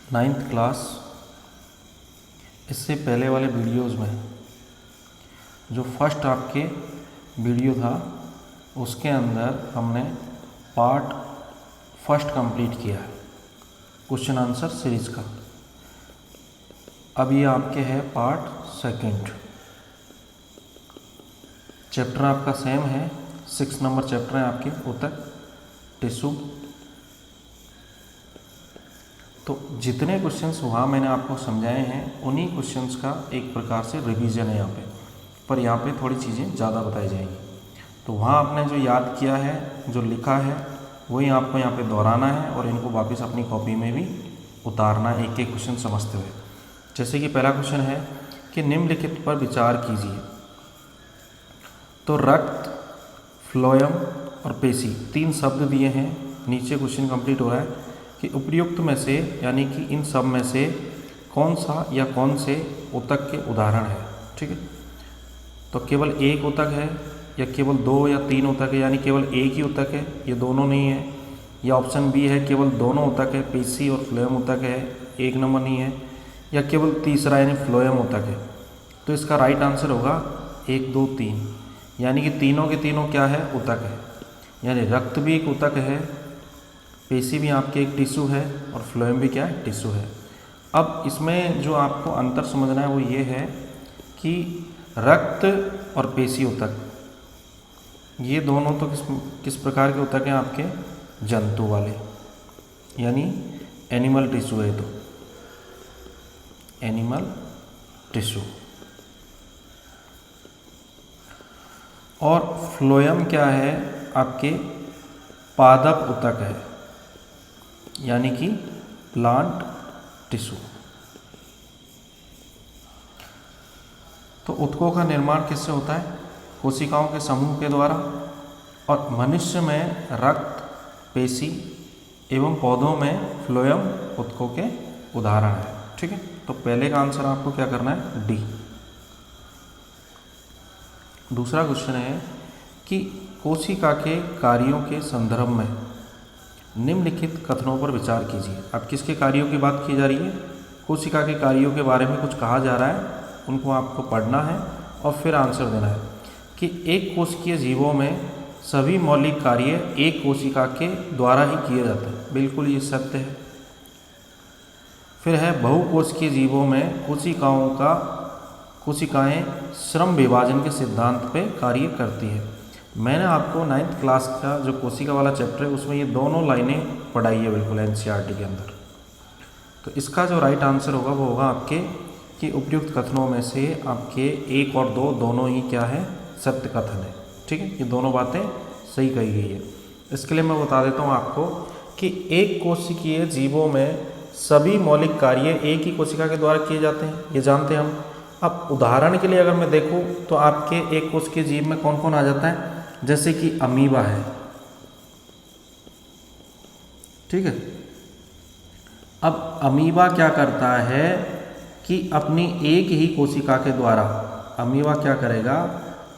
9th class, इससे पहले वाले वीडियोस में जो फर्स्ट आपके वीडियो था उसके अंदर हमने पार्ट फर्स्ट कंप्लीट किया है क्वेश्चन आंसर सीरीज का। अब ये आपके है पार्ट सेकंड। चैप्टर आपका सेम है, 6 नंबर चैप्टर है आपके ऊतक टिश्यू। तो जितने क्वेश्चंस वहाँ मैंने आपको समझाए हैं उन्हीं क्वेश्चंस का एक प्रकार से रिवीजन है यहाँ पे, पर यहाँ पे थोड़ी चीज़ें ज़्यादा बताई जाएंगी। तो वहाँ आपने जो याद किया है, जो लिखा है, वही आपको यहाँ पे दोहराना है और इनको वापस अपनी कॉपी में भी उतारना है एक एक क्वेश्चन समझते हुए। जैसे कि पहला क्वेश्चन है कि निम्नलिखित पर विचार कीजिए। तो रक्त, फ्लोएम और पेशी 3 शब्द दिए हैं। नीचे क्वेश्चन कंप्लीट हो रहा है कि उपयुक्त में से यानी कि इन सब में से कौन सा या कौन से ऊतक के उदाहरण है। ठीक है, तो केवल एक ऊतक है या केवल 2 या 3 ऊतक है, यानी केवल एक ही ऊतक है, ये दोनों नहीं है। या ऑप्शन बी है केवल दोनों ऊतक है, पेशी और फ्लोएम ऊतक है, 1 नंबर नहीं है। या केवल तीसरा यानी फ्लोएम ऊतक है। तो इसका राइट आंसर होगा 1, 2, 3, यानी कि तीनों के तीनों क्या है, ऊतक है। यानी रक्त भी एक ऊतक है, पेशी भी आपके एक टिश्यू है और फ्लोएम भी क्या है, टिश्यू है। अब इसमें जो आपको अंतर समझना है वो ये है कि रक्त और पेशी ऊतक ये दोनों तो किस प्रकार के ऊतक हैं आपके, जंतु वाले, यानी एनिमल टिश्यू है। तो एनिमल टिश्यू। और फ्लोएम क्या है, आपके पादप ऊतक है, यानी कि प्लांट टिश्यू। तो ऊतकों का निर्माण किससे होता है, कोशिकाओं के समूह के द्वारा। और मनुष्य में रक्त, पेशी एवं पौधों में फ्लोएम ऊतकों के उदाहरण है। ठीक है, तो पहले का आंसर आपको क्या करना है, डी। दूसरा क्वेश्चन है कि कोशिका के कार्यों के संदर्भ में निम्नलिखित कथनों पर विचार कीजिए। अब किसके कार्यों की बात की जा रही है, कोशिका के कार्यों के बारे में कुछ कहा जा रहा है, उनको आपको पढ़ना है और फिर आंसर देना है कि एक कोशिकीय जीवों में सभी मौलिक कार्य एक कोशिका के द्वारा ही किए जाते हैं। बिल्कुल ये सत्य है। फिर है बहुकोशिकीय जीवों में कोशिकाएं श्रम विभाजन के सिद्धांत पे कार्य करती है। मैंने आपको 9th क्लास का जो कोशिका वाला चैप्टर है उसमें ये दोनों लाइनें पढ़ाई है बिल्कुल NCERT के अंदर। तो इसका जो राइट आंसर होगा वो होगा आपके कि उपयुक्त कथनों में से आपके 1 और 2 दोनों ही क्या है, सत्य कथन है। ठीक है, ये दोनों बातें सही कही गई है। इसके लिए मैं बता देता हूँ आपको कि एक कोशिकीय जीवों में सभी मौलिक कार्य एक ही कोशिका के द्वारा किए जाते हैं, ये जानते हैं हम। अब उदाहरण के लिए अगर मैं देखूँ तो आपके एक कोशिकीय जीव में कौन कौन आ जाता है, जैसे कि अमीबा है। ठीक है, अब अमीबा क्या करता है कि अपनी एक ही कोशिका के द्वारा, अमीबा क्या करेगा,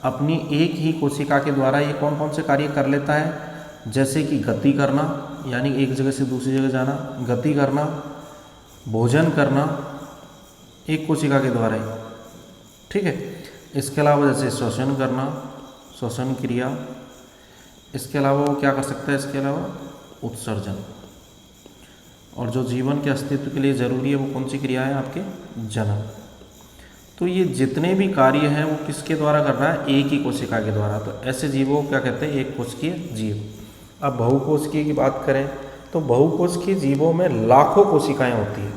अपनी एक ही कोशिका के द्वारा ये कौन कौन से कार्य कर लेता है, जैसे कि गति करना, यानी एक जगह से दूसरी जगह जाना, गति करना, भोजन करना, एक कोशिका के द्वारा ही। ठीक है, इसके अलावा जैसे श्वसन करना, श्वसन क्रिया। इसके अलावा वो क्या कर सकता है, इसके अलावा उत्सर्जन। और जो जीवन के अस्तित्व के लिए ज़रूरी है वो कौन सी क्रिया है, आपके जन्म। तो ये जितने भी कार्य हैं वो किसके द्वारा कर रहा है, एक ही कोशिका के द्वारा। तो ऐसे जीवों को क्या कहते हैं, एक कोशिकीय जीव। अब बहुकोशिकीय की बात करें तो बहुकोशिकीय जीवों में लाखों कोशिकाएं होती हैं।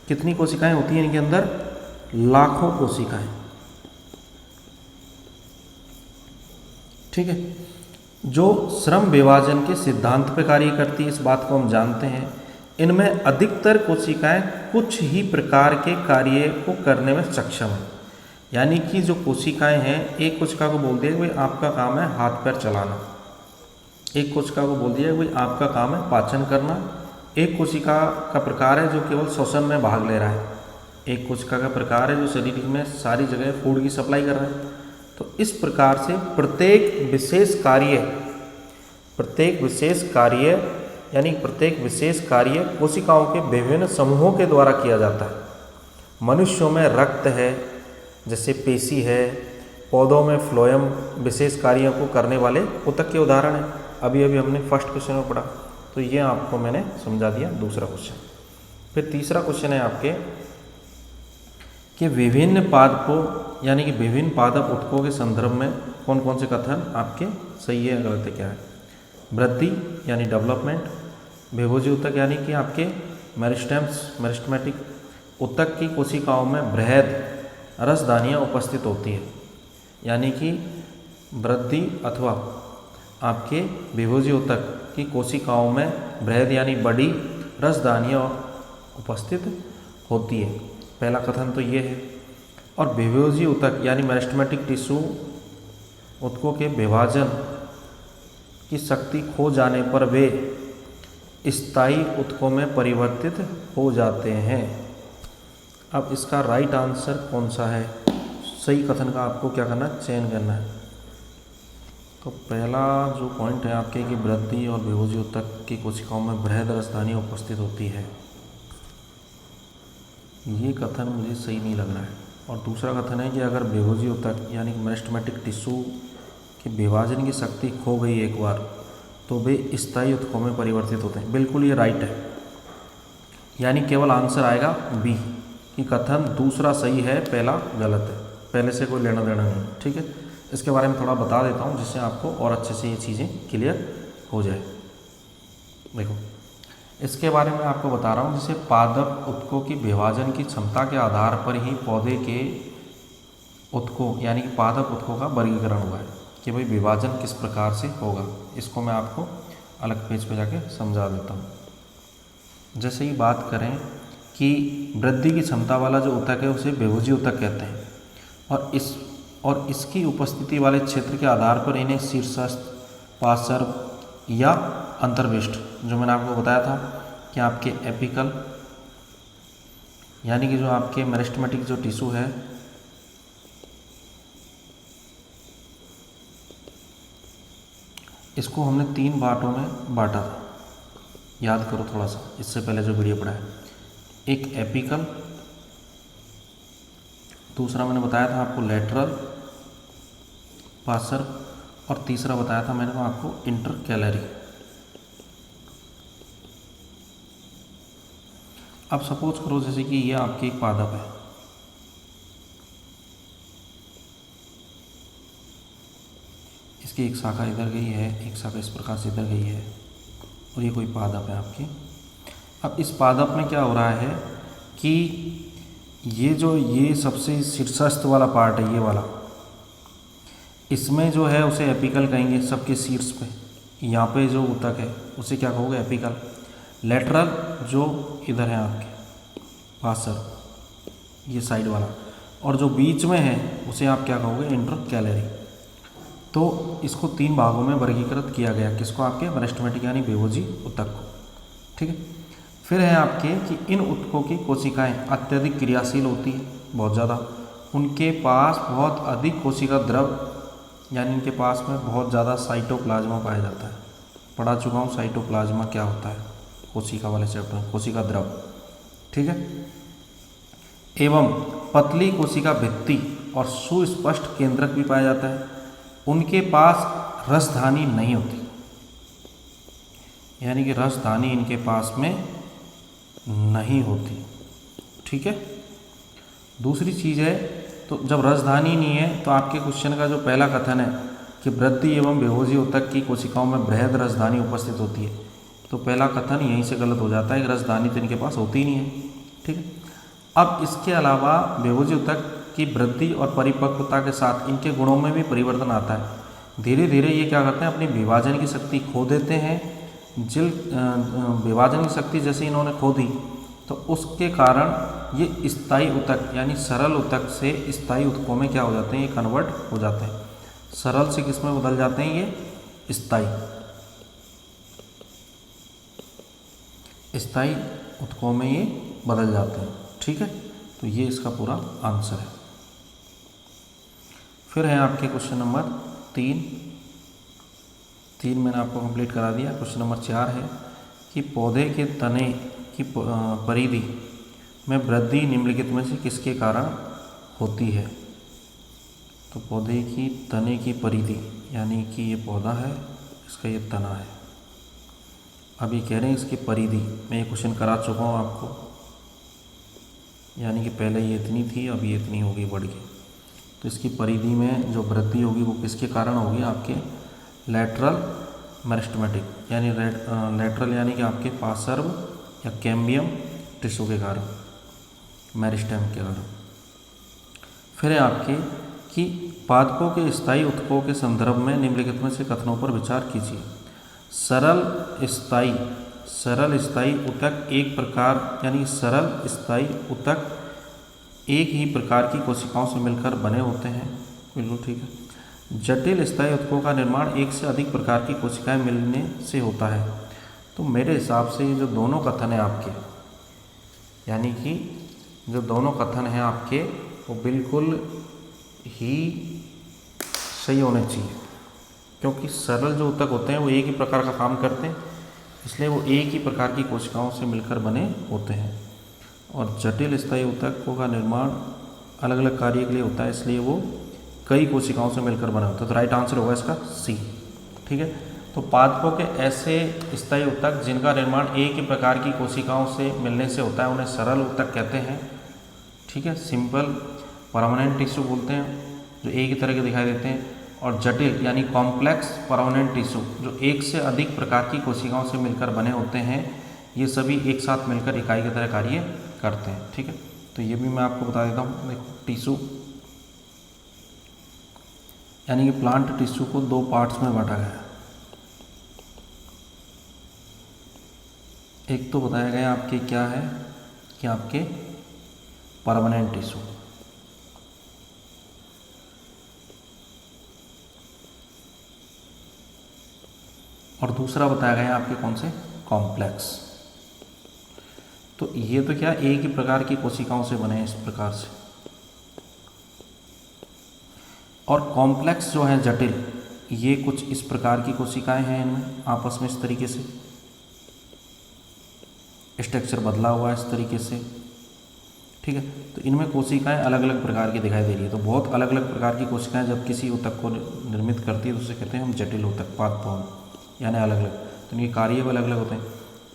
कितनी कोशिकाएं होती हैं इनके अंदर, लाखों कोशिकाएं। ठीक है, जो श्रम विभाजन के सिद्धांत पर कार्य करती है, इस बात को हम जानते हैं। इनमें अधिकतर कोशिकाएं कुछ ही प्रकार के कार्य को करने में सक्षम है। यानी कि जो कोशिकाएं हैं, एक कोशिका को बोल दिया भाई आपका काम है हाथ पैर चलाना, एक कोशिका को बोल दिया भाई आपका काम है पाचन करना, एक कोशिका का प्रकार है जो केवल श्वसन में भाग ले रहा है, एक कोशिका का प्रकार है जो शरीर में सारी जगह फूड की सप्लाई कर रहा है। तो इस प्रकार से प्रत्येक विशेष कार्य यानी प्रत्येक विशेष कार्य कोशिकाओं के विभिन्न समूहों के द्वारा किया जाता है। मनुष्यों में रक्त है, जैसे पेशी है, पौधों में फ्लोएम विशेष कार्यों को करने वाले ऊतक के उदाहरण हैं। अभी अभी हमने फर्स्ट क्वेश्चन में पढ़ा, तो ये आपको मैंने समझा दिया दूसरा क्वेश्चन। फिर तीसरा क्वेश्चन है आपके कि विभिन्न पादपों यानी कि विभिन्न पादप ऊतकों के संदर्भ में कौन कौन से कथन आपके सही है, गलत है, क्या है। वृद्धि यानी डेवलपमेंट, विभोजी ऊतक यानी कि आपके मेरिस्टेम्स मेरिस्टेमेटिक ऊतक की कोशिकाओं में बृहद रसदानियाँ उपस्थित होती है, यानी कि वृद्धि अथवा आपके विभोजी ऊतक की कोशिकाओं में बृहद यानी बड़ी रसदानियाँ उपस्थित होती है। पहला कथन तो ये है। और विभोजी ऊतक यानी मेरिस्टेमेटिक टिश्यू ऊतकों के विभाजन की शक्ति खो जाने पर वे स्थायी ऊतकों में परिवर्तित हो जाते हैं। अब इसका राइट आंसर कौन सा है, सही कथन का आपको क्या करना है, चयन करना है। तो पहला जो पॉइंट है आपके कि वृद्धि और विभोजी ऊतक की कोशिकाओं में बृहद रसदानी उपस्थित होती है, ये कथन मुझे सही नहीं लग रहा है। और दूसरा कथन है कि अगर विभोजी ऊतक यानी मेरिस्टेमेटिक टिश्यू के विभाजन की शक्ति खो गई एक बार, तो वे स्थायी ऊतकों में परिवर्तित होते हैं। बिल्कुल ये राइट है, यानी केवल आंसर आएगा बी कि कथन दूसरा सही है, पहला गलत है, पहले से कोई लेना देना नहीं। ठीक है, इसके बारे में थोड़ा बता देता हूँ जिससे आपको और अच्छे से ये चीज़ें क्लियर हो जाए। देखो, इसके बारे में आपको बता रहा हूँ, जैसे पादप ऊतकों की विभाजन की क्षमता के आधार पर ही पौधे के ऊतकों यानी कि पादप ऊतकों का वर्गीकरण हुआ है कि भाई विभाजन किस प्रकार से होगा। इसको मैं आपको अलग पेज पे जाके समझा देता हूँ। जैसे ही बात करें कि वृद्धि की क्षमता वाला जो ऊतक है उसे विभोजी ऊतक कहते हैं, और इसकी उपस्थिति वाले क्षेत्र के आधार पर इन्हें शीर्षस्थ, पार्श्व या अंतर्विष्ट, जो मैंने आपको बताया था कि आपके एपिकल यानी कि जो आपके मेरिस्टेमेटिक जो टिश्यू है इसको हमने 3 बांटों में बांटा था, याद करो थोड़ा सा, इससे पहले जो वीडियो पढ़ा है। एक एपिकल, दूसरा मैंने बताया था आपको लेटरल, पार्श्व, और तीसरा बताया था मैंने आपको इंटरकैलरी। अब सपोज करो जैसे कि ये आपकी एक पादप है, इसकी एक शाखा इधर गई है, एक शाखा इस प्रकार से इधर गई है, और ये कोई पादप है आपकी। अब इस पादप में क्या हो रहा है कि ये सबसे शीर्षस्थ वाला पार्ट है, ये वाला, इसमें जो है उसे एपिकल कहेंगे, सबके शीर्ष पे यहाँ पे जो ऊतक है उसे क्या कहोगे, एपिकल। लेटरल जो इधर है आपके पार्श्व, ये साइड वाला, और जो बीच में है उसे आप क्या कहोगे, इंटरकैलरी। तो इसको 3 भागों में वर्गीकृत किया गया, किसको, आपके मेरिस्टेमेटिक यानी विभोजी ऊतक को। ठीक है, फिर है आपके कि इन ऊतकों की कोशिकाएं अत्यधिक क्रियाशील होती है, बहुत ज़्यादा, उनके पास बहुत अधिक कोशिका द्रव यानी इनके पास में बहुत ज़्यादा साइटोप्लाज्मा पाया जाता है। पढ़ा चुका हूँ साइटोप्लाज्मा क्या होता है कोशिका वाले चैप्टर में, कोशिका द्रव। ठीक है, एवं पतली कोशिका भित्ति और सुस्पष्ट केंद्रक भी पाया जाता है। उनके पास रसधानी नहीं होती, यानी कि रसधानी इनके पास में नहीं होती। ठीक है, दूसरी चीज़ है, तो जब रसधानी नहीं है तो आपके क्वेश्चन का जो पहला कथन है कि वृद्धि एवं विभोजी ऊतक की कोशिकाओं में बृहद रसधानी उपस्थित होती है, तो पहला कथन यहीं से गलत हो जाता है कि रसधानी तो इनके पास होती ही नहीं है। ठीक है, अब इसके अलावा विभोजी ऊतक की वृद्धि और परिपक्वता के साथ इनके गुणों में भी परिवर्तन आता है। धीरे धीरे ये क्या करते हैं, अपनी विभाजन की शक्ति खो देते हैं। विभाजन की शक्ति जैसे इन्होंने खो दी तो उसके कारण ये स्थायी ऊतक यानी सरल ऊतक से स्थायी ऊतकों में क्या हो जाते हैं, ये कन्वर्ट हो जाते हैं। सरल से किस में बदल जाते हैं, ये स्थायी ऊतकों में ये बदल जाते हैं। ठीक है, तो ये इसका पूरा आंसर है। फिर है आपके क्वेश्चन नंबर 3 मैंने आपको कंप्लीट करा दिया। क्वेश्चन नंबर 4 है कि पौधे के तने की परिधि में वृद्धि निम्नलिखित में से किसके कारण होती है। तो पौधे की तने की परिधि यानी कि ये पौधा है, इसका ये तना है। अब ये कह रहे हैं इसकी परिधि, मैं ये क्वेश्चन करा चुका हूँ आपको, यानी कि पहले ये इतनी थी, अब ये इतनी होगी, बढ़ गई। तो इसकी परिधि में जो वृद्धि होगी वो किसके कारण होगी, आपके लैटरल मेरिस्टेमेटिक यानी लैटरल यानी कि आपके पार्श्व या कैम्बियम टिश्यू के कारण, मेरिस्टेम के कारण। फिर है आपके कि पादपों के स्थायी ऊतकों के संदर्भ में निम्नलिखित में से कथनों पर विचार कीजिए। सरल स्थायी ऊतक एक प्रकार यानी सरल स्थायी ऊतक एक ही प्रकार की कोशिकाओं से मिलकर बने होते हैं, बिल्कुल ठीक है। जटिल स्थायी ऊतकों का निर्माण एक से अधिक प्रकार की कोशिकाएं मिलने से होता है। तो मेरे हिसाब से ये जो दोनों कथन हैं आपके, यानी कि जो दोनों कथन हैं आपके वो बिल्कुल ही सही होने चाहिए, क्योंकि सरल जो ऊतक होते हैं वो एक ही प्रकार का काम करते हैं, इसलिए वो एक ही प्रकार की कोशिकाओं से मिलकर बने होते हैं। और जटिल स्थायी ऊतकों का निर्माण अलग अलग कार्य के लिए होता है, इसलिए वो कई कोशिकाओं से मिलकर बना होता है। तो राइट आंसर होगा इसका सी, ठीक है। तो पादपों के ऐसे स्थायी ऊतक जिनका निर्माण एक ही प्रकार की कोशिकाओं से मिलने से होता है उन्हें सरल ऊतक कहते हैं, ठीक है। सिंपल परमानेंट टिश्यू बोलते हैं जो एक ही तरह के दिखाई देते हैं, और जटिल यानी कॉम्प्लेक्स परमानेंट टिश्यू जो एक से अधिक प्रकार की कोशिकाओं से मिलकर बने होते हैं, ये सभी एक साथ मिलकर इकाई की तरह कार्य करते हैं, ठीक है। तो ये भी मैं आपको बता देता हूँ। देखो टिश्यू यानी कि प्लांट टिश्यू को दो पार्ट्स में बांटा गया है। एक तो बताया गया आपके क्या है कि आपके परमानेंट टिश्यू, और दूसरा बताया गया आपके कौन से, कॉम्प्लेक्स। तो ये तो क्या एक ही प्रकार की कोशिकाओं से बने हैं इस प्रकार से, और कॉम्प्लेक्स जो है जटिल, ये कुछ इस प्रकार की कोशिकाएं हैं, इनमें आपस में इस तरीके से स्ट्रक्चर बदला हुआ है इस तरीके से, ठीक है। तो इनमें कोशिकाएं अलग अलग प्रकार की दिखाई दे रही है। तो बहुत अलग अलग प्रकार की कोशिकाएं जब किसी ऊतक को निर्मित करती है तो उसे कहते हैं हम जटिल ऊतक, पादपों यानी अलग अलग, तो इनके कार्य भी अलग अलग होते हैं।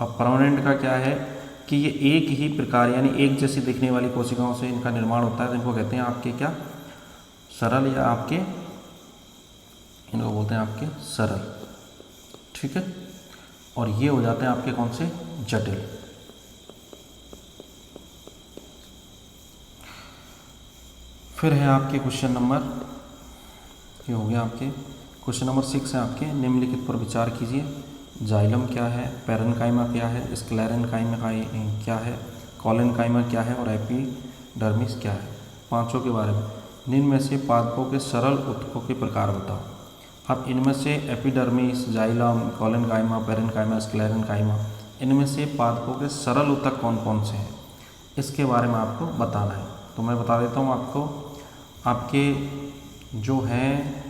अब परमानेंट का क्या है कि ये एक ही प्रकार यानी एक जैसी दिखने वाली कोशिकाओं से इनका निर्माण होता है, तो इनको कहते हैं आपके क्या, सरल, या आपके इनको बोलते हैं आपके सरल, ठीक है। और ये हो जाते हैं आपके कौन से, जटिल। फिर है आपके क्वेश्चन नंबर, ये हो गया आपके क्वेश्चन नंबर 6 है आपके, निम्नलिखित पर विचार कीजिए। जाइलम क्या है, पैरेन्काइमा क्या है, स्क्लेरेन्काइमा क्या है, कोलेन्काइमा क्या है और एपिडर्मिस क्या है। पांचों के बारे में। निम्न में से पादपों के सरल ऊतकों के प्रकार बताओ। अब इनमें से epidermis, xylem, collenchyma, parenchyma, sclerenchyma, इनमें से पादपों के सरल ऊतक कौन कौन से हैं, इसके बारे में आपको बताना है। तो मैं बता देता हूँ आपको, आपके जो हैं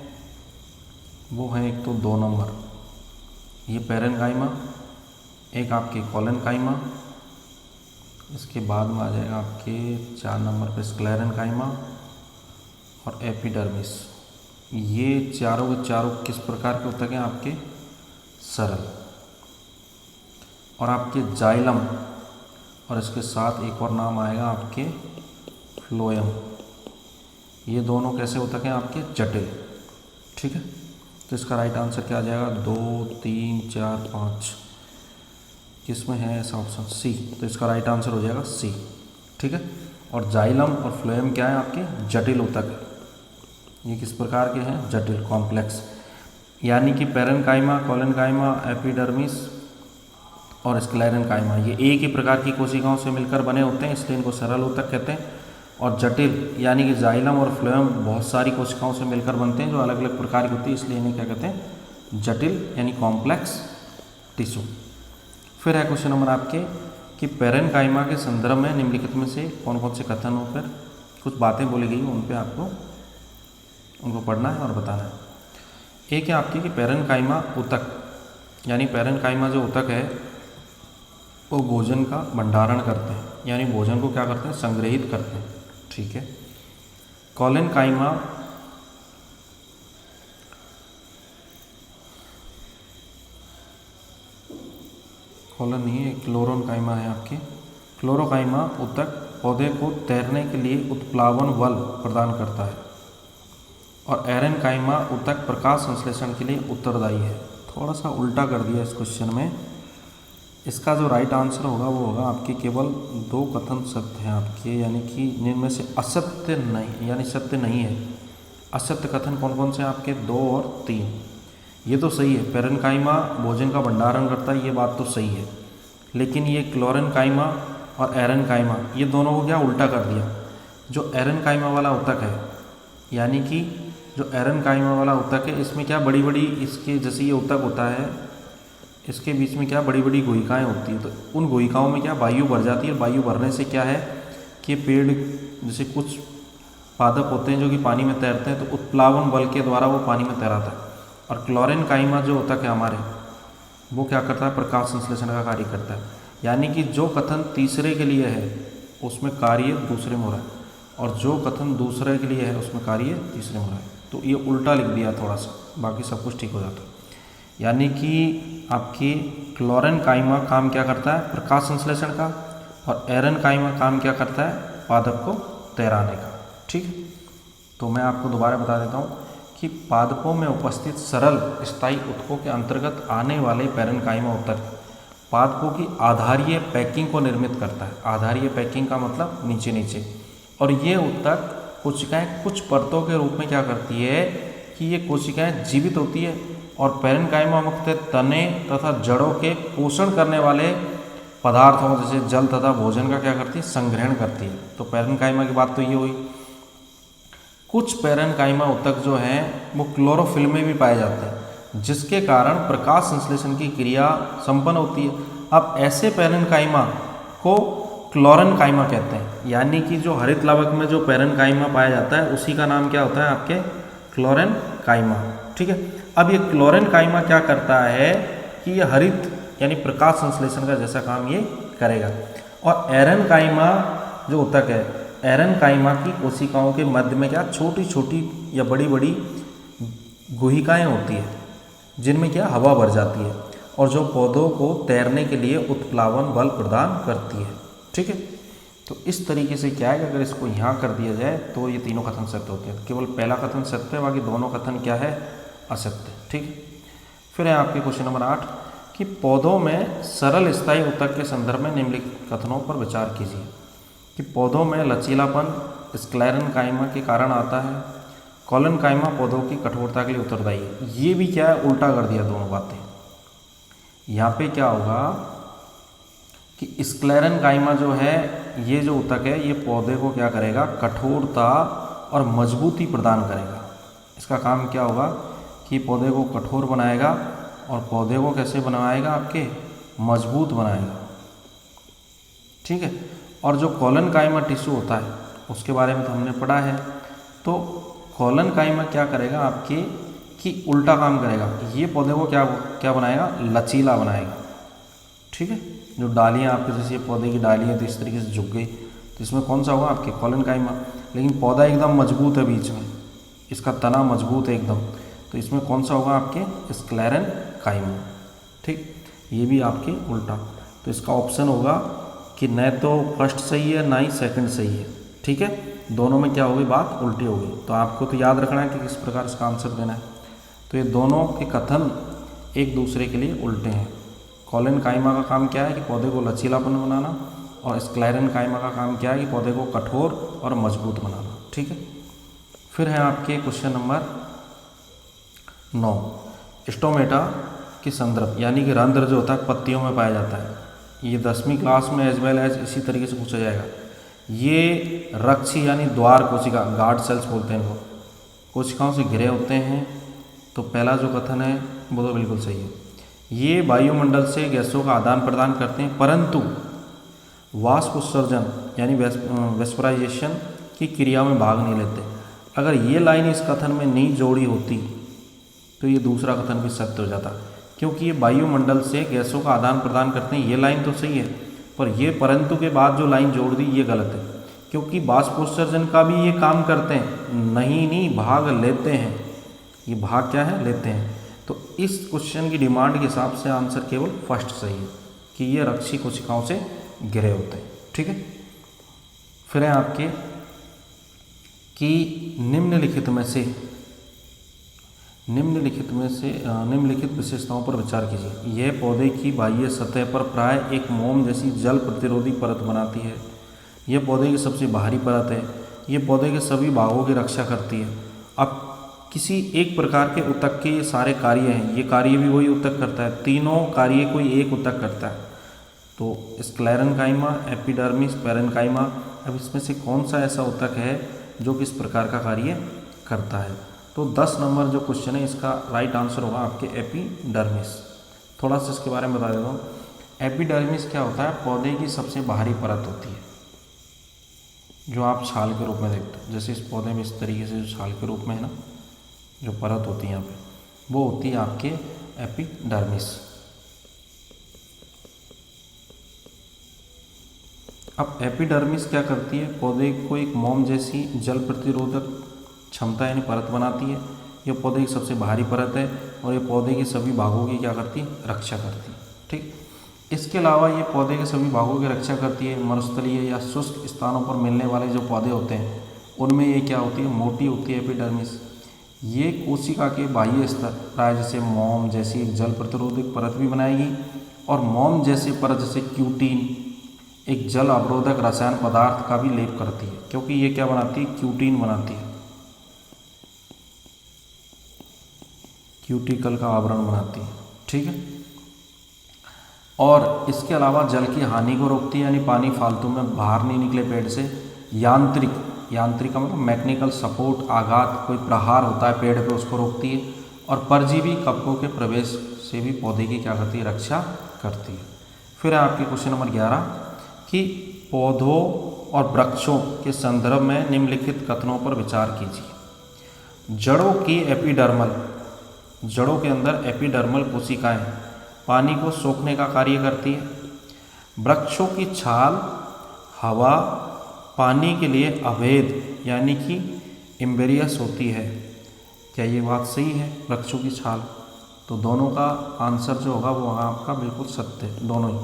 वो है एक तो 2 नंबर ये पैरेन्काइमा, एक आपके कोलेन्काइमा, इसके बाद में आ जाएगा आपके 4 नंबर पे स्क्लेरेन्काइमा और एपिडर्मिस। ये चारों के चारों किस प्रकार के ऊतक हैं, आपके सरल। और आपके जाइलम और इसके साथ एक और नाम आएगा आपके फ्लोएम, ये दोनों कैसे ऊतक हैं, आपके जटिल, ठीक है। तो इसका राइट आंसर क्या आ जाएगा, 2, 3, 4, 5, किसमें है ऐसा ऑप्शन, सी। तो इसका राइट आंसर हो जाएगा सी, ठीक है। और जाइलम और फ्लोएम क्या है, आपके जटिल ऊतक, ये किस प्रकार के हैं, जटिल, कॉम्प्लेक्स। यानी कि पैरेन्काइमा, कोलेन्काइमा, एपिडर्मिस और स्क्लेरेन्काइमा ये एक ही प्रकार की कोशिकाओं से मिलकर बने होते हैं, इसलिए इनको सरल ऊतक कहते हैं। और जटिल यानी कि जाइलम और फ्लोएम बहुत सारी कोशिकाओं से मिलकर बनते हैं जो अलग अलग प्रकार की होती है, इसलिए इन्हें क्या कहते हैं, जटिल यानी कॉम्प्लेक्स टिश्यू। फिर है क्वेश्चन नंबर आपके कि पैरेन्काइमा के संदर्भ में निम्नलिखित में से कौन कौन से कथनों पर कुछ बातें बोली गई, उन पर आपको उनको पढ़ना है और बताना है। एक है आपकी कि पैरेन्काइमा ऊतक यानी पैरेन्काइमा जो ऊतक है वो भोजन का भंडारण करते हैं, यानी भोजन को क्या करते हैं, संग्रहित करते हैं। ठीक है। कोलेनकाइमा कॉलन नहीं है, क्लोरोनकाइमा है आपके। क्लोरोकाइमा ऊतक पौधे को तैरने के लिए उत्प्लावन बल प्रदान करता है और एरेनकाइमा ऊतक प्रकाश संश्लेषण के लिए उत्तरदायी है। थोड़ा सा उल्टा कर दिया इस क्वेश्चन में। इसका जो राइट आंसर होगा वो होगा आपके केवल 2 कथन सत्य हैं आपके, यानी कि जिनमें से असत्य नहीं, यानी सत्य नहीं है। असत्य कथन कौन कौन से हैं आपके? 2 और 3। ये तो सही है, पेरेनकाइमा भोजन का भंडारण करता है, ये बात तो सही है। लेकिन ये क्लोरेनकाइमा और एरेनकाइमा, ये दोनों को क्या उल्टा कर दिया। जो एरेनकाइमा वाला ऊतक है, यानी कि जो एरेनकाइमा वाला ऊतक है, इसमें क्या बड़ी बड़ी, इसके जैसे ये ऊतक होता है, इसके बीच में क्या बड़ी बड़ी गुहिकाएँ होती हैं। तो उन गुहिकाओं में क्या वायु भर जाती है। वायु भरने से क्या है कि पेड़, जैसे कुछ पादप होते हैं जो कि पानी में तैरते हैं, तो उत्प्लावन बल के द्वारा वो पानी में तैराता है। और क्लोरेनकाइमा जो ऊतक है हमारे, वो क्या करता है, प्रकाश संश्लेषण का कार्य करता है। यानी कि जो कथन तीसरे के लिए है उसमें कार्य दूसरे में हो रहा है, और जो कथन दूसरे के लिए है उसमें कार्य तीसरे में हो रहा है। तो ये उल्टा लिख दिया थोड़ा सा, बाकी सब कुछ ठीक हो जाता है। यानी कि आपकी क्लोरेनकाइमा काम क्या करता है, प्रकाश संश्लेषण का, और एरेनकाइमा काम क्या करता है, पादप को तैराने का। ठीक। तो मैं आपको दोबारा बता देता हूँ कि पादपों में उपस्थित सरल स्थायी ऊतकों के अंतर्गत आने वाले पेरेनकाइमा ऊतक पादपों की आधारीय पैकिंग को निर्मित करता है। आधारीय पैकिंग का मतलब नीचे नीचे। और ये ऊतक कोशिकाएं कुछ परतों के रूप में क्या करती है कि ये कोशिकाएं जीवित होती है और पेरेनकाइमा मुख्यतः तने तथा जड़ों के पोषण करने वाले पदार्थों जैसे जल तथा भोजन का क्या करती है, संग्रहण करती है। तो पेरेनकाइमा की बात तो ये हुई। कुछ पेरेनकाइमा ऊतक जो हैं वो क्लोरोफिल में भी पाए जाते हैं, जिसके कारण प्रकाश संश्लेषण की क्रिया संपन्न होती है। अब ऐसे पेरेनकाइमा को क्लोरेनकाइमा कहते हैं, यानी कि जो हरित लावक में जो पेरेनकाइमा पाया जाता है उसी का नाम क्या होता है आपके, क्लोरेनकाइमा। ठीक है। अब ये क्लोरेनकाइमा क्या करता है कि ये हरित यानी प्रकाश संश्लेषण का जैसा काम ये करेगा। और एरेनकाइमा जो ऊतक है, एरेनकाइमा की कोशिकाओं के मध्य में क्या छोटी छोटी या बड़ी बड़ी गुहिकाएँ होती है, जिनमें क्या हवा भर जाती है और जो पौधों को तैरने के लिए उत्प्लावन बल प्रदान करती है। ठीक है। तो इस तरीके से क्या है कि अगर इसको यहाँ कर दिया जाए तो ये तीनों कथन सत्य होते हैं। केवल पहला कथन सत्य है, बाकी दोनों कथन क्या है, असत्य। ठीक। फिर है आपके क्वेश्चन नंबर 8 कि पौधों में सरल स्थायी ऊतक के संदर्भ में निम्नलिखित कथनों पर विचार कीजिए कि पौधों में लचीलापन स्क्लेरेनकाइमा के कारण आता है, कोलेनकाइमा पौधों की कठोरता के लिए उत्तरदायी है। ये भी क्या है, उल्टा कर दिया दोनों बातें। यहाँ पे क्या होगा कि स्क्लेरेनकाइमा जो है, ये जो ऊतक है, ये पौधे को क्या करेगा, कठोरता और मजबूती प्रदान करेगा। इसका काम क्या होगा कि पौधे को कठोर बनाएगा और पौधे को कैसे बनाएगा, आपके मजबूत बनाएगा। ठीक है। और जो कोलेनकाइमा टिश्यू होता है उसके बारे में तो हमने पढ़ा है। तो कोलेनकाइमा क्या करेगा आपके कि उल्टा काम करेगा, ये पौधे को क्या बनाएगा, लचीला बनाएगा। ठीक है। जो डालियाँ आपके जैसे पौधे की डाली है तो इस तरीके से झुक गई, तो इसमें कौन सा होगा आपके, कोलेनकाइमा। लेकिन पौधा एकदम मजबूत है, बीच में इसका तना मजबूत है एकदम, तो इसमें कौन सा होगा आपके, स्क्लेरेनकाइमा। ठीक। ये भी आपके उल्टा। तो इसका ऑप्शन होगा कि न तो फर्स्ट सही है ना ही सेकंड सही है। ठीक है। दोनों में क्या होगी, बात उल्टी होगी। तो आपको तो याद रखना है कि किस प्रकार इसका आंसर देना है। तो ये दोनों के कथन एक दूसरे के लिए उल्टे हैं। कोलेनकाइमा का काम क्या है कि पौधे को लचीलापन बनाना, और स्क्लेरेनकाइमा का काम क्या है कि पौधे को कठोर और मजबूत बनाना। ठीक है। फिर है आपके क्वेश्चन नंबर 9 स्टोमेटा की संदर्भ, यानी कि रंध्र जो होता है पत्तियों में पाया जाता है। ये 10वीं क्लास में एज वेल एज इसी तरीके से पूछा जाएगा। ये रक्षी यानी द्वार कोशिका, गार्ड सेल्स बोलते हैं इनको, कोशिकाओं से घिरे होते हैं। तो पहला जो कथन है वो तो बिल्कुल सही है। ये वायुमंडल से गैसों का आदान प्रदान करते हैं, परंतु वाष्प उत्सर्जन यानी वेस्पराइजेशन की क्रिया में भाग नहीं लेते। अगर ये लाइन इस कथन में नहीं जोड़ी होती तो ये दूसरा कथन भी सत्य हो जाता। क्योंकि ये वायुमंडल से गैसों का आदान प्रदान करते हैं। ये लाइन तो सही है, पर ये परंतु के बाद जो लाइन जोड़ दी ये गलत है, क्योंकि बाष्पोत्सर्जन का भी ये काम करते हैं। नहीं भाग लेते हैं, ये भाग क्या है, लेते हैं। तो इस क्वेश्चन की डिमांड के हिसाब से आंसर केवल फर्स्ट सही है कि ये रक्षी कोशिकाओं से घिरे होते हैं। ठीक है। फिर है आपके कि निम्नलिखित विशेषताओं पर विचार कीजिए। यह पौधे की बाह्य सतह पर प्राय एक मोम जैसी जल प्रतिरोधी परत बनाती है। यह पौधे की सबसे बाहरी परत है। यह पौधे के सभी भागों की रक्षा करती है। अब किसी एक प्रकार के ऊतक के ये सारे कार्य हैं, ये कार्य भी वही ऊतक करता है, तीनों कार्य कोई एक ऊतक करता है। तो स्क्लेरेन्काइमा, एपिडर्मिस, पैरेन्काइमा। अब इसमें से कौन सा ऐसा ऊतक है जो किस प्रकार का कार्य करता है? तो 10 नंबर जो क्वेश्चन है इसका राइट आंसर होगा आपके एपिडर्मिस। थोड़ा सा इसके बारे में बता देता हूँ। एपिडर्मिस क्या होता है? पौधे की सबसे बाहरी परत होती है, जो आप छाल के रूप में देखते हो। जैसे इस पौधे में इस तरीके से जो छाल के रूप में है ना, जो परत होती है यहाँ पे, वो होती है आपके एपिडर्मिस। अब एपिडर्मिस क्या करती है? पौधे को एक मोम जैसी जल प्रतिरोधक क्षमता यानी परत बनाती है। यह पौधे की सबसे बाहरी परत है और ये पौधे के सभी भागों की क्या करती है? रक्षा करती है। ठीक। इसके अलावा ये पौधे के सभी भागों की रक्षा करती है। मरुस्थलीय या शुष्क स्थानों पर मिलने वाले जो पौधे होते हैं उनमें ये क्या होती है? मोटी होती है एपिडर्मिस। ये कोशिका के बाह्य स्तर प्राय जैसे मोम जैसी एक जल प्रतिरोधक परत भी बनाएगी, और मोम जैसे परत जैसे क्यूटीन एक जल अवरोधक रसायन पदार्थ का भी लेप करती है, क्योंकि ये क्या बनाती है? क्यूटीन बनाती है, क्यूटिकल का आवरण बनाती है। ठीक है। और इसके अलावा जल की हानि को रोकती है, यानी पानी फालतू में बाहर नहीं निकले पेड़ से। यांत्रिक का मतलब मैकेनिकल सपोर्ट, आघात, कोई प्रहार होता है पेड़ पे उसको रोकती है। और परजीवी कवकों के प्रवेश से भी पौधे की क्या करती है? रक्षा करती है। फिर है आपके क्वेश्चन नंबर 11 कि पौधों और वृक्षों के संदर्भ में निम्नलिखित कथनों पर विचार कीजिए। जड़ों के अंदर एपिडर्मल कोशिकाएं पानी को सोखने का कार्य करती है। वृक्षों की छाल हवा पानी के लिए अभेद यानी कि इम्बेरियस होती है। क्या ये बात सही है? वृक्षों की छाल, तो दोनों का आंसर जो होगा वो वहाँ आपका बिल्कुल सत्य है, दोनों ही।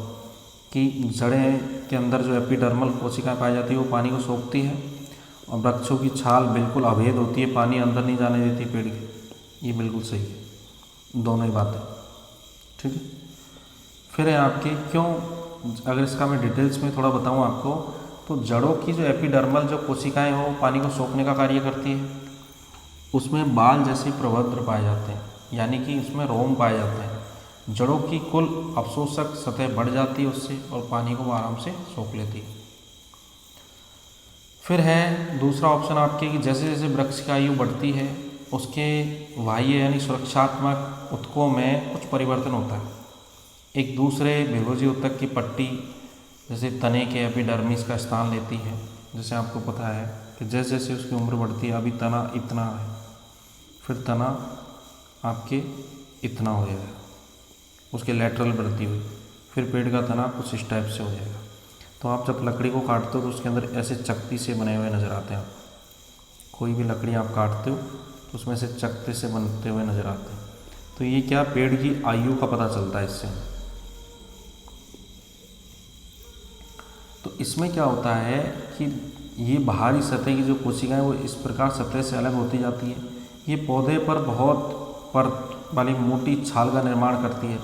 कि जड़ें के अंदर जो एपिडर्मल कोशिकाएं पाई जाती है वो पानी को सोखती है, और वृक्षों की छाल बिल्कुल अभेद होती है, पानी अंदर नहीं जाने देती पेड़ के। ये बिल्कुल सही है, दोनों ही बातें। ठीक है। फिर है आपके क्यों, अगर इसका मैं डिटेल्स में थोड़ा बताऊं आपको, तो जड़ों की जो एपिडर्मल जो कोशिकाएं हो पानी को सोखने का कार्य करती है। उसमें बाल जैसे प्रभद्र पाए जाते हैं, यानी कि उसमें रोम पाए जाते हैं। जड़ों की कुल अवशोषक सतह बढ़ जाती है उससे, और पानी को आराम से सोख लेती है। फिर है दूसरा ऑप्शन आपके कि जैसे जैसे वृक्ष की आयु बढ़ती है उसके बाह्य यानी सुरक्षात्मक ऊतकों में कुछ परिवर्तन होता है। एक दूसरे विभोजी ऊतक की पट्टी जैसे तने के एपिडर्मिस का स्थान लेती है। जैसे आपको पता है कि जैसे जैसे उसकी उम्र बढ़ती है, अभी तना इतना है, फिर तना आपके इतना हो जाएगा, उसके लेटरल बढ़ती हुई, फिर पेड़ का तना कुछ इस टाइप से हो जाएगा। तो आप जब लकड़ी को काटते हो तो उसके अंदर ऐसे चकती से बने हुए नज़र आते हैं। कोई भी लकड़ी आप काटते हो तो उसमें से चकते से बनते हुए नज़र आते हैं। तो ये क्या, पेड़ की आयु का पता चलता है इससे। तो इसमें क्या होता है कि ये बाहरी सतह की जो कोशिकाएं वो इस प्रकार सतह से अलग होती जाती है। ये पौधे पर बहुत परत वाली मोटी छाल का निर्माण करती है।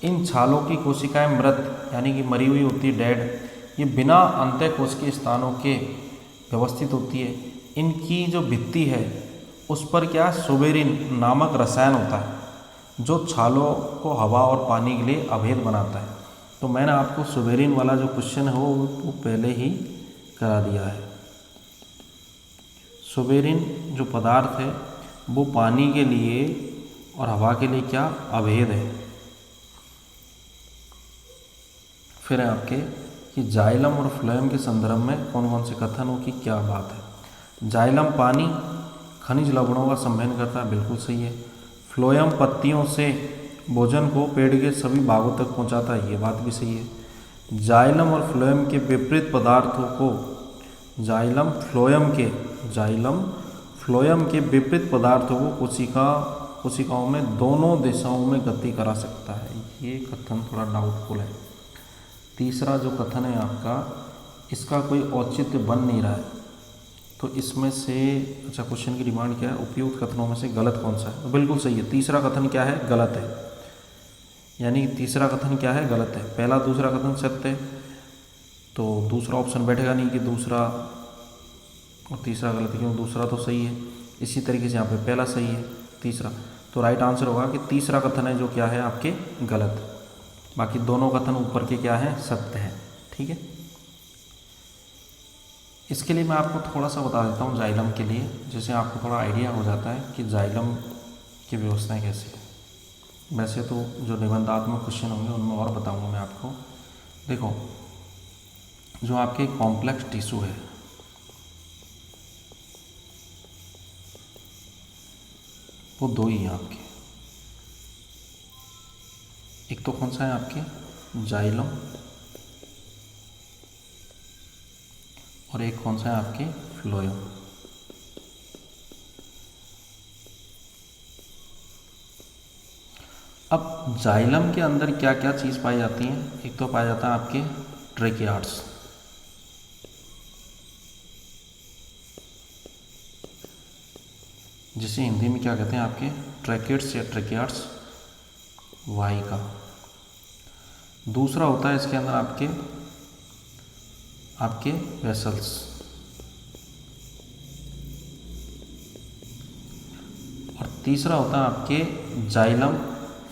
इन छालों की कोशिकाएं मृत यानी कि मरी हुई होती है, डेड। ये बिना अंतःकोशिकीय स्थानों के व्यवस्थित होती है। इनकी जो भित्ति है उस पर क्या, सुबेरिन नामक रसायन होता है जो छालों को हवा और पानी के लिए अभेद बनाता है। तो मैंने आपको सुबेरिन वाला जो क्वेश्चन है वो पहले ही करा दिया है। सुबेरिन जो पदार्थ है वो पानी के लिए और हवा के लिए क्या, अभेद है। फिर है आपके कि जाइलम और फ्लोएम के संदर्भ में कौन कौन से कथन हो कि क्या बात है। जाइलम पानी खनिज लवणों का संवहन करता है, बिल्कुल सही है। फ्लोएम पत्तियों से भोजन को पेट के सभी भागों तक पहुंचाता है, ये बात भी सही है। जाइलम और फ्लोएम के विपरीत पदार्थों को जाइलम फ्लोएम के विपरीत पदार्थों को कोशिकाओं में दोनों दिशाओं में गति करा सकता है। ये कथन थोड़ा डाउटफुल है। तीसरा जो कथन है आपका, इसका कोई औचित्य बन नहीं रहा है, तो इसमें से अच्छा क्वेश्चन की डिमांड क्या है, उपयुक्त कथनों में से गलत कौन सा है? तो बिल्कुल सही है, तीसरा कथन क्या है, गलत है। यानी तीसरा कथन क्या है, गलत है। पहला दूसरा कथन सत्य है, तो दूसरा ऑप्शन बैठेगा नहीं कि दूसरा और तीसरा गलत है, क्यों दूसरा तो सही है। इसी तरीके से यहाँ पे पहला सही है, तीसरा, तो राइट आंसर होगा कि तीसरा कथन है जो क्या है आपके गलत। बाकी दोनों कथन ऊपर के क्या है, सत्य है। ठीक है, इसके लिए मैं आपको थोड़ा सा बता देता हूँ जाइलम के लिए, जिससे आपको थोड़ा आइडिया हो जाता है कि जाइलम की व्यवस्थाएं कैसी है। वैसे तो जो निबंधात्मक क्वेश्चन होंगे उनमें और बताऊँगा मैं आपको। देखो, जो आपके कॉम्प्लेक्स टिश्यू है, वो दो ही हैं आपके। एक तो कौन सा है आपके, जाइलम, और एक कौन सा है आपके, फ्लोएम। अब जाइलम के अंदर क्या क्या चीज़ पाई जाती है? एक तो पाया जाता है आपके ट्रेकियार्ड्स, जिसे हिंदी में क्या कहते हैं आपके, ट्रैकेट्स या ट्रेकियार्ड्स, वाहिका। दूसरा होता है इसके अंदर आपके वेसल्स, और तीसरा होता है आपके जाइलम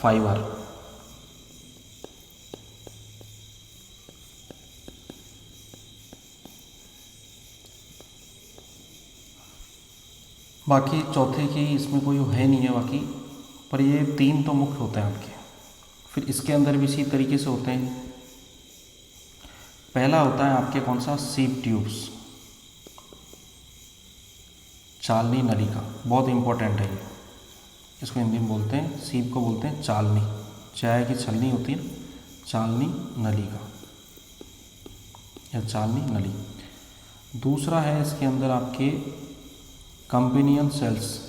फाइबर। बाकी चौथे की इसमें कोई है नहीं है बाकी, पर ये तीन तो मुख्य होते हैं आपके। फिर इसके अंदर भी इसी तरीके से होते हैं। पहला होता है आपके कौन सा, सीप ट्यूब्स, चालनी नलिका, बहुत इंपॉर्टेंट है ये। इसको हिंदी में बोलते हैं, सीप को बोलते हैं चालनी, चाय की छलनी होती है, चालनी नलिका या चालनी नली। दूसरा है इसके अंदर आपके कंपेनियन सेल्स,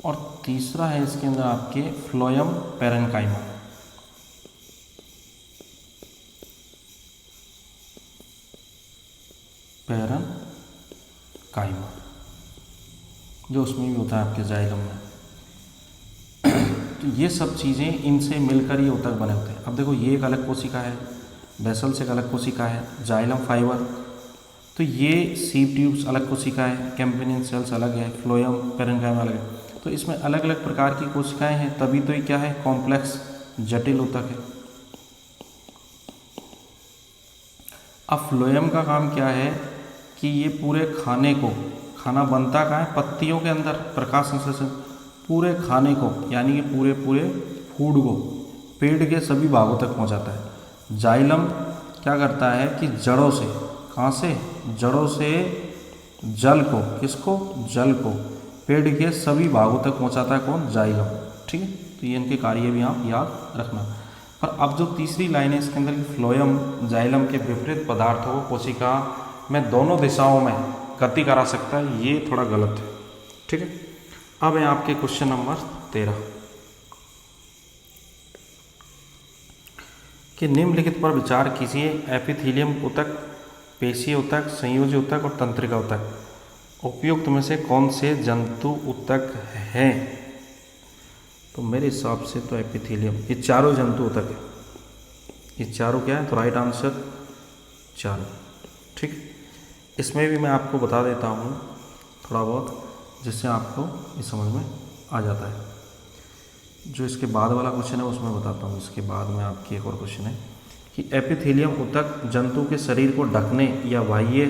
और तीसरा है इसके अंदर आपके फ्लोएम पैरेन्काइमा। जो उसमें भी होता है आपके जाइलम में। तो ये सब चीज़ें इनसे मिलकर ये ऊतक बने होते हैं। अब देखो, ये एक अलग कोशिका है, वेसल से एक अलग कोशिका है, जाइलम फाइबर, तो ये सीप ट्यूब्स अलग कोशिका है, कैम्पेनियन सेल्स अलग है, फ्लोएम पैरेन्काइमा अलग है। तो इसमें अलग अलग प्रकार की कोशिकाएं हैं, तभी तो ये क्या है, कॉम्प्लेक्स जटिल ऊतक है। अब फ्लोएम का काम क्या है कि ये पूरे खाना बनता कहाँ है, पत्तियों के अंदर, प्रकाश संश्लेषण, पूरे खाने को यानी कि पूरे फूड को पेट के सभी भागों तक पहुंचाता है। जाइलम क्या करता है कि जड़ों से, कहाँ से, जड़ों से जल को, किसको, जल को पेट के सभी भागों तक पहुंचाता है कौन, जाइलम। ठीक है, तो ये इनके कार्य भी आप याद रखना। पर अब जो तीसरी लाइन है इसके अंदर की, फ्लोएम जाइलम के विपरीत पदार्थों को कोशिका में दोनों दिशाओं में गति करा सकता है, ये थोड़ा गलत है। ठीक है, अब है आपके क्वेश्चन नंबर 13 कि निम्नलिखित पर विचार कीजिए। एपिथेलियम ऊतक, पेशीय ऊतक, संयोजी ऊतक और तंत्रिका ऊतक, उपयुक्त में से कौन से जंतु ऊतक हैं? तो मेरे हिसाब से तो एपिथेलियम, ये चारों जंतु ऊतक है। ये चारों क्या है, तो राइट आंसर चारों। ठीक, इसमें भी मैं आपको बता देता हूँ थोड़ा बहुत, जिससे आपको ये समझ में आ जाता है। जो इसके बाद वाला क्वेश्चन है उसमें बताता हूँ। इसके बाद में आपकी एक और क्वेश्चन है कि एपिथेलियम ऊतक जंतु के शरीर को ढकने या बाह्य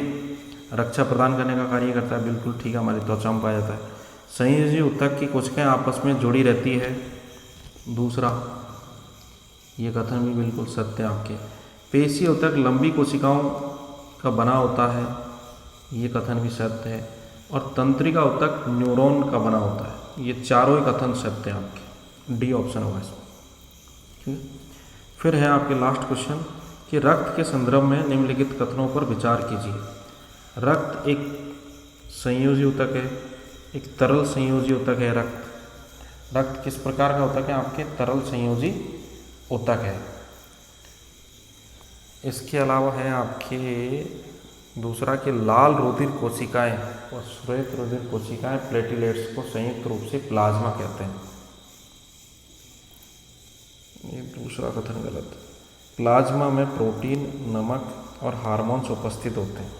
रक्षा प्रदान करने का कार्य करता है। बिल्कुल ठीक है, हमारी त्वचा में पाया जाता है। संयोजी ऊतक की कोशिकाएं आपस में जुड़ी रहती है। दूसरा, ये कथन भी बिल्कुल सत्य है आपके। पेशीय ऊतक लंबी कोशिकाओं का बना होता है, ये कथन भी सत्य है। और तंत्रिका ऊतक न्यूरॉन का बना होता है। ये चारों ही कथन सत्य हैं आपके, डी ऑप्शन होगा इसमें। ठीक है, फिर है आपके लास्ट क्वेश्चन कि रक्त के संदर्भ में निम्नलिखित कथनों पर विचार कीजिए। रक्त एक संयोजी ऊतक है, एक तरल संयोजी ऊतक है। रक्त किस प्रकार का ऊतक है? आपके तरल संयोजी ऊतक है। इसके अलावा है आपके दूसरा कि लाल रुधिर कोशिकाएं और श्वेत रुधिर कोशिकाएं प्लेटिलेट्स को संयुक्त रूप से प्लाज्मा कहते हैं। ये दूसरा कथन गलत। प्लाज्मा में प्रोटीन, नमक और हार्मोन्स उपस्थित होते हैं।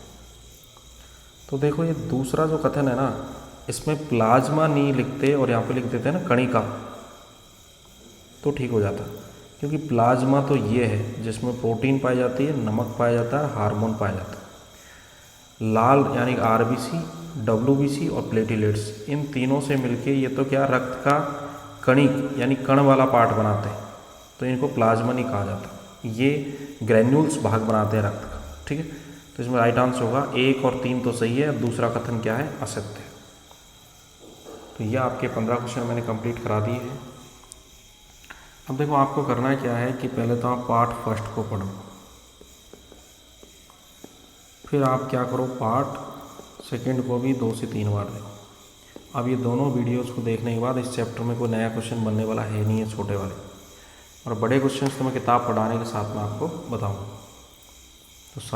तो देखो ये दूसरा जो कथन है ना, इसमें प्लाज्मा नहीं लिखते और यहाँ पे लिख देते हैं ना कणिका, तो ठीक हो जाता। क्योंकि प्लाज्मा तो ये है जिसमें प्रोटीन पाई जाती है, नमक पाया जाता है, हार्मोन पाया जाता है। लाल यानी आरबीसी, डब्ल्यूबीसी और प्लेटिलेट्स, इन तीनों से मिलके ये तो क्या रक्त का कणिक यानी कण वाला पार्ट बनाते हैं, तो इनको प्लाज्मा नहीं कहा जाता। ये ग्रैन्यूल्स भाग बनाते हैं रक्त का। ठीक है, तो इसमें राइट आंसर होगा 1 और 3 तो सही है, दूसरा कथन क्या है? असत्य। तो ये आपके 15 क्वेश्चन मैंने कंप्लीट करा दिए हैं। अब देखो आपको करना क्या है कि पहले तो आप पार्ट फर्स्ट को पढ़ो, फिर आप क्या करो पार्ट सेकंड को भी 2 से 3 बार देखो। अब ये दोनों वीडियोस को देखने के बाद इस चैप्टर में कोई नया क्वेश्चन बनने वाला है नहीं है, छोटे वाले, और बड़े क्वेश्चंस तो मैं किताब पढ़ाने के साथ में आपको बताऊँगा।